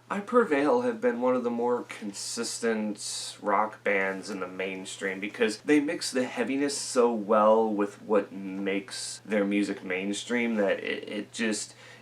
I Prevail have been one of the more consistent rock bands in the mainstream because they mix the heaviness so well with what makes their music mainstream that it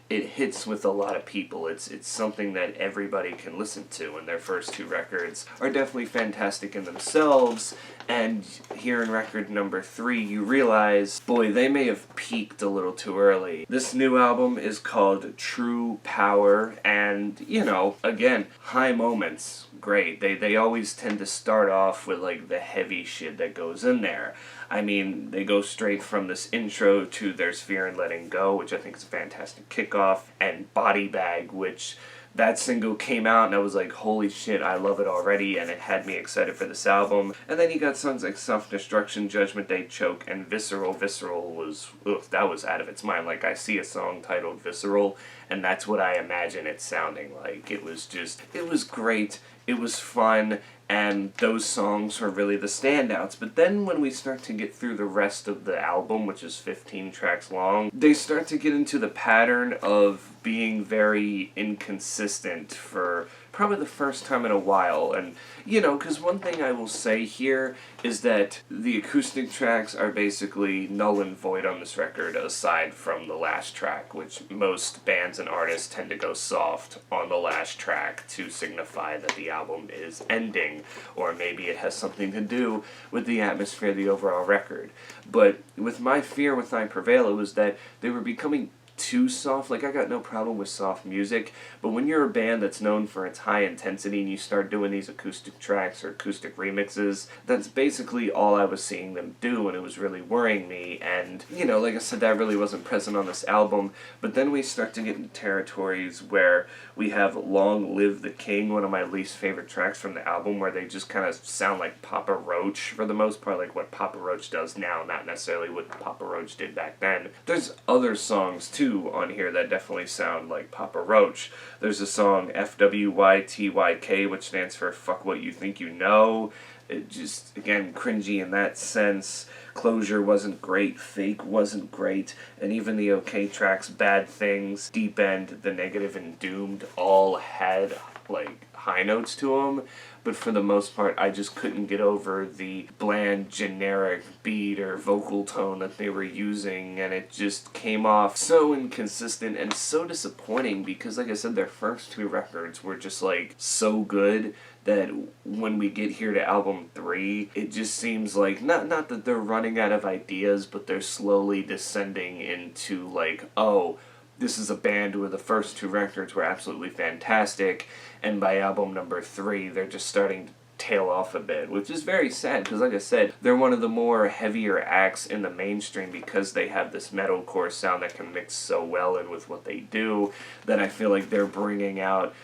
hits with a lot of people. It's something that everybody can listen to, and their first two records are definitely fantastic in themselves. And here in record number 3, you realize, boy, they may have peaked a little too early. This new album is called True Power, and, you know, again, high moments, great. They always tend to start off with, like, the heavy shit that goes in there. I mean, they go straight from this intro to There's Fear in Letting Go, which I think is a fantastic kickoff, and Body Bag, which that single came out and I was like, holy shit, I love it already, and it had me excited for this album. And then you got songs like Self-Destruction, Judgment Day, Choke, and Visceral. Visceral was, that was out of its mind. Like, I see a song titled Visceral, and that's what I imagine it sounding like. It was great, it was fun, and those songs were really the standouts. But then when we start to get through the rest of the album, which is 15 tracks long, they start to get into the pattern of being very inconsistent for probably the first time in a while. And, you know, because one thing I will say here is that the acoustic tracks are basically null and void on this record, aside from the last track, which most bands and artists tend to go soft on the last track to signify that the album is ending, or maybe it has something to do with the atmosphere of the overall record. But with my fear with I Prevail, it was that they were becoming too soft. Like, I got no problem with soft music, but when you're a band that's known for its high intensity and you start doing these acoustic tracks or acoustic remixes, that's basically all I was seeing them do, and it was really worrying me. And, you know, like I said, that really wasn't present on this album. But then we start to get into territories where we have Long Live the King, one of my least favorite tracks from the album, where they just kind of sound like Papa Roach for the most part, like what Papa Roach does now, not necessarily what Papa Roach did back then. There's other songs too on here that definitely sound like Papa Roach. There's a song FWYTYK, which stands for Fuck What You Think You Know. It just, again, cringy in that sense. Closure wasn't great, Fake wasn't great, and even the OK tracks, Bad Things, Deep End, The Negative, and Doomed all had, like, high notes to them, but for the most part, I just couldn't get over the bland, generic beat or vocal tone that they were using, and it just came off so inconsistent and so disappointing because, like I said, their first two records were just, like, so good that when we get here to album 3, it just seems like, not that they're running out of ideas, but they're slowly descending into, like, oh, this is a band where the first two records were absolutely fantastic, and by album number 3, they're just starting to tail off a bit, which is very sad, because like I said, they're one of the more heavier acts in the mainstream because they have this metalcore sound that can mix so well in with what they do, that I feel like they're bringing out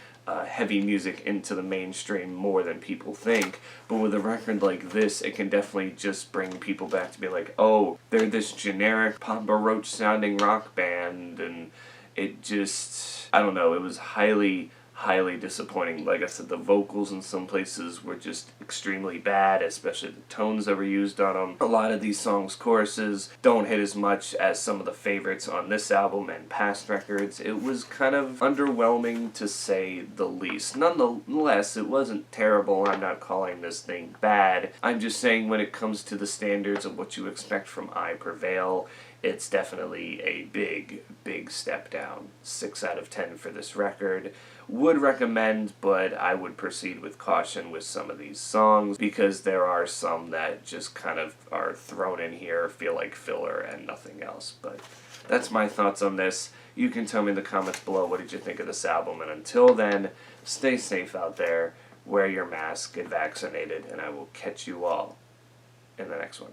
heavy music into the mainstream more than people think. But with a record like this, it can definitely just bring people back to be like, oh, they're this generic Papa Roach sounding rock band, and it just, I don't know, it was highly disappointing. Like I said, the vocals in some places were just extremely bad, especially the tones that were used on them. A lot of these songs' choruses don't hit as much as some of the favorites on this album and past records. It was kind of underwhelming, to say the least. Nonetheless, it wasn't terrible. I'm not calling this thing bad. I'm just saying when it comes to the standards of what you expect from I Prevail, it's definitely a big step down. 6 out of 10 for this record. Would recommend, but I would proceed with caution with some of these songs because there are some that just kind of are thrown in here, feel like filler and nothing else. But that's my thoughts on this. You can tell me in the comments below what did you think of this album, and until then, stay safe out there, wear your mask, get vaccinated, and I will catch you all in the next one.